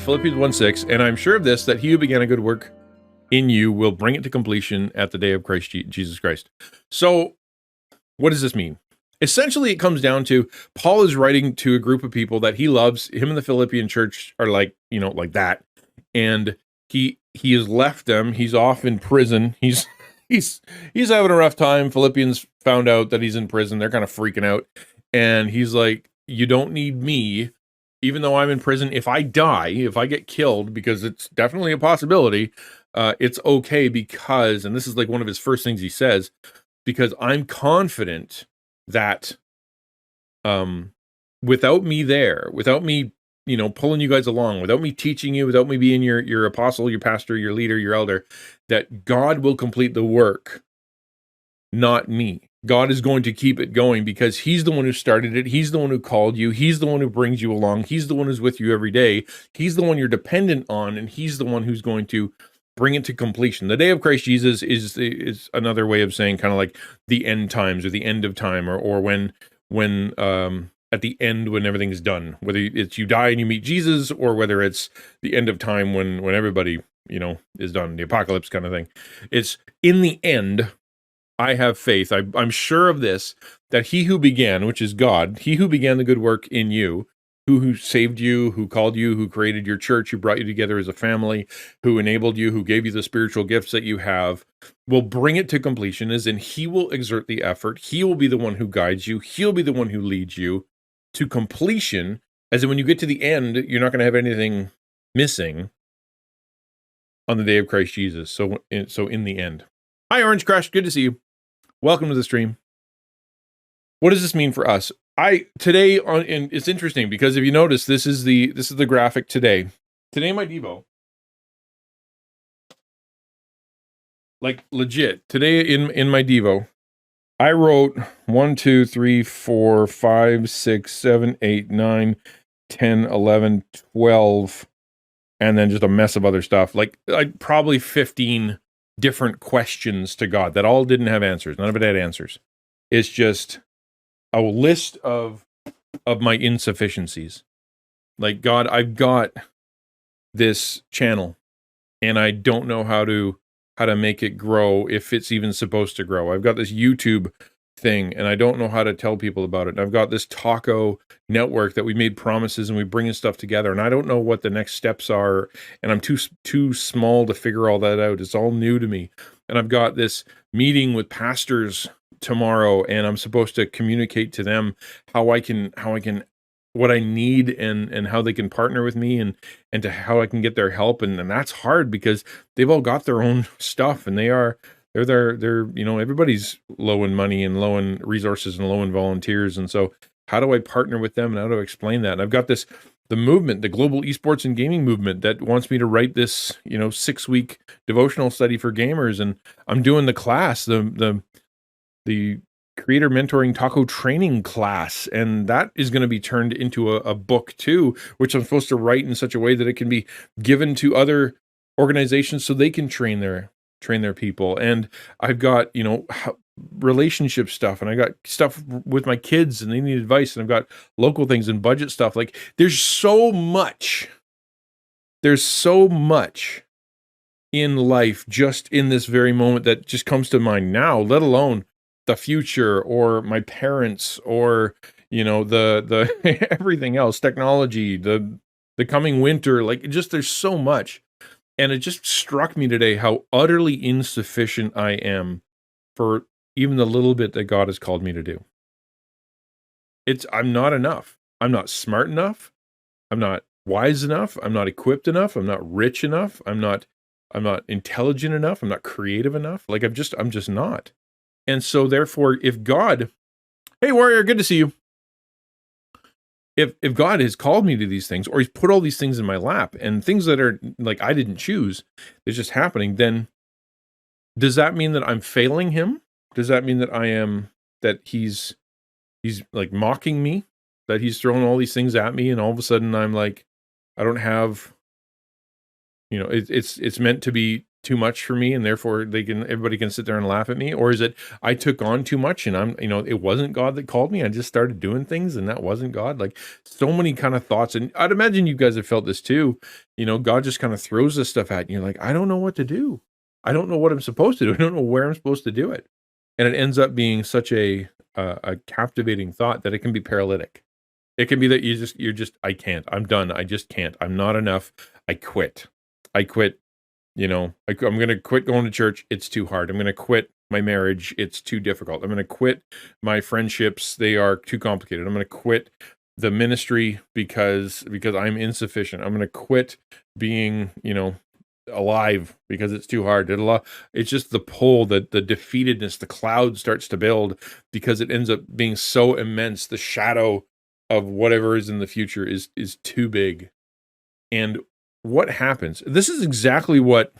Philippians 1:6, and I'm sure of this, that he who began a good work in you will bring it to completion at the day of Jesus Christ. So what does this mean? Essentially, it comes down to Paul is writing to a group of people that he loves. Him and the Philippian church are like, like that. And he has left them. He's off in prison. He's having a rough time. Philippians found out that he's in prison. They're kind of freaking out. And he's like, you don't need me, even though I'm in prison. If I die, if I get killed, because it's definitely a possibility, it's okay because, and this is like one of his first things he says, because I'm confident that without me there, without me, pulling you guys along, without me teaching you, without me being your apostle, your pastor, your leader, your elder, that God will complete the work, not me. God is going to keep it going because he's the one who started it. He's the one who called you. He's the one who brings you along. He's the one who's with you every day. He's the one you're dependent on, and he's the one who's going to bring it to completion. The day of Christ Jesus is another way of saying kind of like the end times or the end of time, or when at the end when everything's done, whether it's you die and you meet Jesus, or whether it's the end of time when everybody is done, the apocalypse kind of thing. It's in the end. I have faith. I'm sure of this, that he who began, which is God, he who began the good work in you, who saved you, who called you, who created your church, who brought you together as a family, who enabled you, who gave you the spiritual gifts that you have, will bring it to completion, as in he will exert the effort. He will be the one who guides you. He'll be the one who leads you to completion, as in when you get to the end, you're not going to have anything missing on the day of Christ Jesus. So in the end. Hi, Orange Crush. Good to see you. Welcome to the stream. What does this mean for us? And it's interesting because if you notice, this is the graphic today. Today, my Devo, like legit. Today in my Devo, I wrote 1, 2, 3, 4, 5, 6, 7, 8, 9, 10, 11, 12, and then just a mess of other stuff. Like probably 15 different questions to God that all didn't have answers. None of it had answers. It's just a list of my insufficiencies. Like, God, I've got this channel and I don't know how to make it grow, if it's even supposed to grow. I've got this YouTube thing and I don't know how to tell people about it. And I've got this taco network that we made promises and we bring stuff together, and I don't know what the next steps are, and I'm too small to figure all that out. It's all new to me. And I've got this meeting with pastors tomorrow, and I'm supposed to communicate to them how I can what I need and how they can partner with me and to how I can get their help, and that's hard because they've all got their own stuff, and they're everybody's low in money and low in resources and low in volunteers. And so how do I partner with them and how do I explain that? And I've got the movement, the global esports and gaming movement, that wants me to write this, 6-week devotional study for gamers. And I'm doing the class, the creator mentoring taco training class. And that is going to be turned into a book too, which I'm supposed to write in such a way that it can be given to other organizations so they can train their people. And I've got, relationship stuff, and I got stuff with my kids and they need advice, and I've got local things and budget stuff. Like, there's so much in life just in this very moment that just comes to mind now, let alone the future or my parents or, the everything else, technology, the coming winter. Like, there's so much. And it just struck me today how utterly insufficient I am for even the little bit that God has called me to do. I'm not enough. I'm not smart enough. I'm not wise enough. I'm not equipped enough. I'm not rich enough. I'm not intelligent enough. I'm not creative enough. Like, I'm just not. And so therefore, if God, hey warrior, good to see you. If God has called me to these things, or he's put all these things in my lap, and things that are like I didn't choose, it's just happening, then does that mean that I'm failing him? Does that mean that he's like mocking me, that he's throwing all these things at me, and all of a sudden I'm like, I don't have, it's meant to be too much for me, and therefore everybody can sit there and laugh at me? Or is it I took on too much and it wasn't God that called me. I just started doing things and that wasn't God. Like, so many kind of thoughts. And I'd imagine you guys have felt this too. God just kind of throws this stuff at you. You're like, I don't know what to do. I don't know what I'm supposed to do. I don't know where I'm supposed to do it. And it ends up being such a captivating thought that it can be paralytic. It can be that you're just, I can't, I'm done. I just can't, I'm not enough. I quit. I'm going to quit going to church. It's too hard. I'm going to quit my marriage. It's too difficult. I'm going to quit my friendships. They are too complicated. I'm going to quit the ministry because I'm insufficient. I'm going to quit being, alive because it's too hard. It's just the pull, the defeatedness, the cloud starts to build because it ends up being so immense. The shadow of whatever is in the future is too big. And what happens? This is exactly what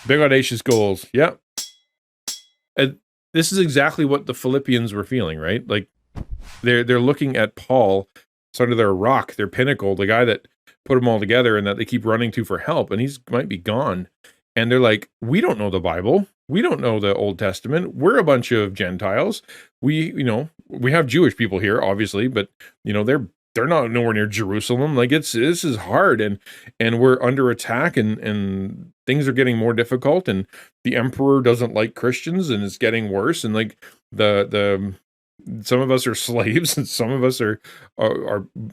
big audacious goals. Yeah. And this is exactly what the Philippians were feeling, right? Like they're looking at Paul, sort of their rock, their pinnacle, the guy that put them all together and that they keep running to for help, and he's might be gone. And they're like, we don't know the Bible. We don't know the Old Testament. We're a bunch of Gentiles. We have Jewish people here, obviously, but they're not nowhere near Jerusalem. Like this is hard, and we're under attack, and things are getting more difficult, and the emperor doesn't like Christians, and it's getting worse. And like the some of us are slaves, and some of us are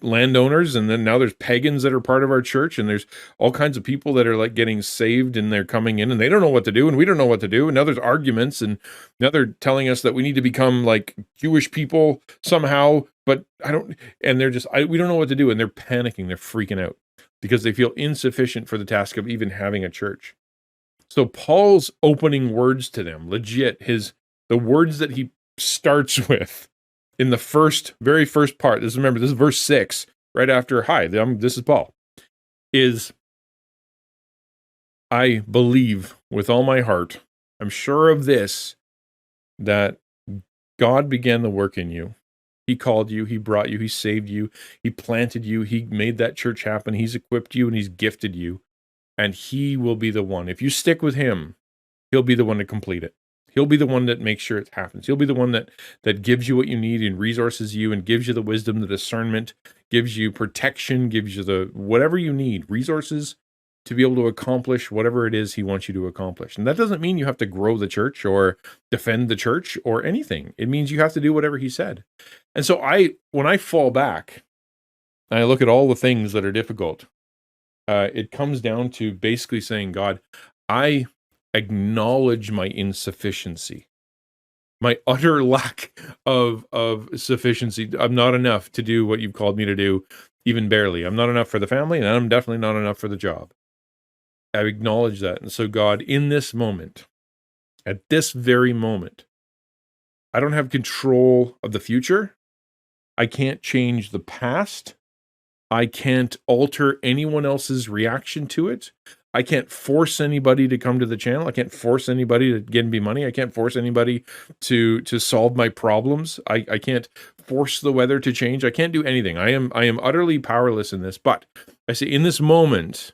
landowners, and then now there's pagans that are part of our church, and there's all kinds of people that are like getting saved, and they're coming in, and they don't know what to do, and we don't know what to do, and now there's arguments, and now they're telling us that we need to become like Jewish people somehow, but we don't know what to do, and they're panicking, they're freaking out because they feel insufficient for the task of even having a church. So Paul's opening words to them, legit, the words that he starts with in the very first part, this is verse 6, right after, hi, this is Paul, is, I believe with all my heart, I'm sure of this, that God began the work in you. He called you, he brought you, he saved you, he planted you, he made that church happen, he's equipped you, and he's gifted you, and he will be the one. If you stick with him, he'll be the one to complete it. He'll be the one that makes sure it happens. He'll be the one that gives you what you need and resources you and gives you the wisdom, the discernment, gives you protection, gives you the whatever you need, resources to be able to accomplish whatever it is he wants you to accomplish. And that doesn't mean you have to grow the church or defend the church or anything. It means you have to do whatever he said. And so when I fall back and I look at all the things that are difficult, it comes down to basically saying, God, I acknowledge my insufficiency, my utter lack of sufficiency. I'm not enough to do what you've called me to do, even barely. I'm not enough for the family, and I'm definitely not enough for the job. I acknowledge that. And so God, in this moment, at this very moment, I don't have control of the future. I can't change the past. I can't alter anyone else's reaction to it. I can't force anybody to come to the channel. I can't force anybody to give me money. I can't force anybody to solve my problems. I can't force the weather to change. I can't do anything. I am utterly powerless in this. But I say, in this moment,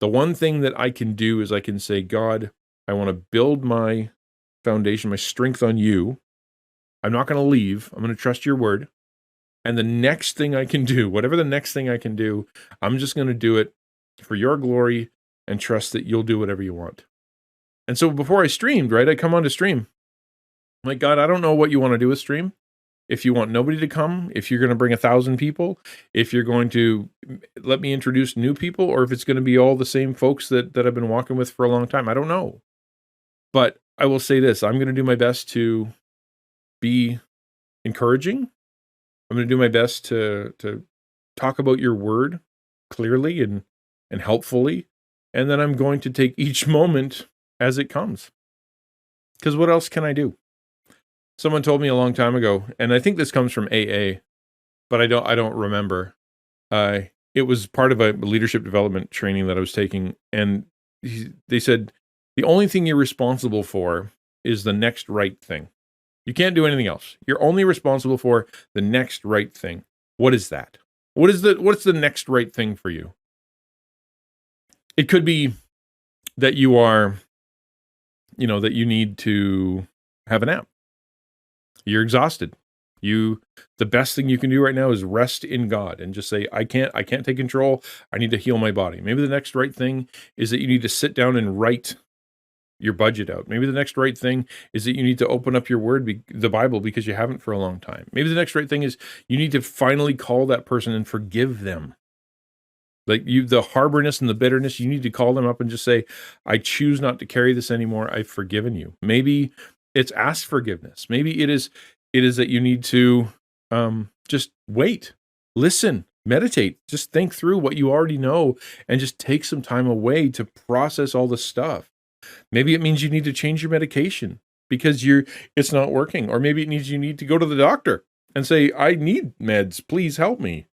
the one thing that I can do is I can say, God, I want to build my foundation, my strength on you. I'm not going to leave. I'm going to trust your word. And the next thing I can do, whatever the next thing I can do, I'm just going to do it for your glory and trust that you'll do whatever you want. And so before I streamed, right, I come on to stream. I'm like, God, I don't know what you want to do with stream. If you want nobody to come, if you're going to bring 1,000 people, if you're going to let me introduce new people, or if it's going to be all the same folks that I've been walking with for a long time, I don't know. But I will say this, I'm going to do my best to be encouraging. I'm going to do my best to talk about your word clearly and helpfully. And then I'm going to take each moment as it comes. Because what else can I do? Someone told me a long time ago, and I think this comes from AA, but I don't remember. It was part of a leadership development training that I was taking, and they said, the only thing you're responsible for is the next right thing. You can't do anything else. You're only responsible for the next right thing. What is that? What's the next right thing for you? It could be that you are, that you need to have a nap. You're exhausted. The best thing you can do right now is rest in God and just say, I can't take control. I need to heal my body. Maybe the next right thing is that you need to sit down and write your budget out. Maybe the next right thing is that you need to open up your word, the Bible, because you haven't for a long time. Maybe the next right thing is you need to finally call that person and forgive them. Like the harborness and the bitterness, you need to call them up and just say, I choose not to carry this anymore. I've forgiven you. Maybe it's ask forgiveness. Maybe it is that you need to just wait, listen, meditate, just think through what you already know and just take some time away to process all the stuff. Maybe it means you need to change your medication because it's not working. Or maybe it means you need to go to the doctor and say, I need meds, please help me,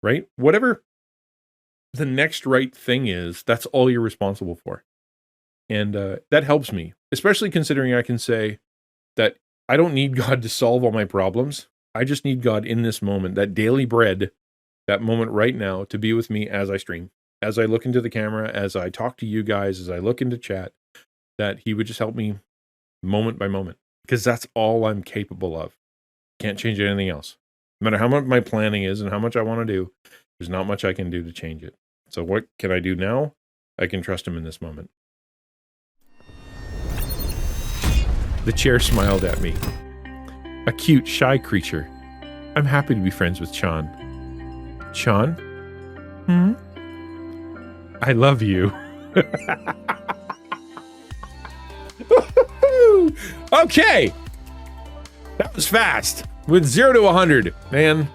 right? Whatever the next right thing is, that's all you're responsible for. And that helps me, especially considering I can say that I don't need God to solve all my problems. I just need God in this moment, that daily bread, that moment right now, to be with me as I stream, as I look into the camera, as I talk to you guys, as I look into chat, that he would just help me moment by moment, because that's all I'm capable of. Can't change anything else. No matter how much my planning is and how much I want to do, there's not much I can do to change it. So what can I do now? I can trust him in this moment. The chair smiled at me. A cute, shy creature. I'm happy to be friends with Sean. Sean? I love you. Okay. That was fast. With 0 to 100. Man,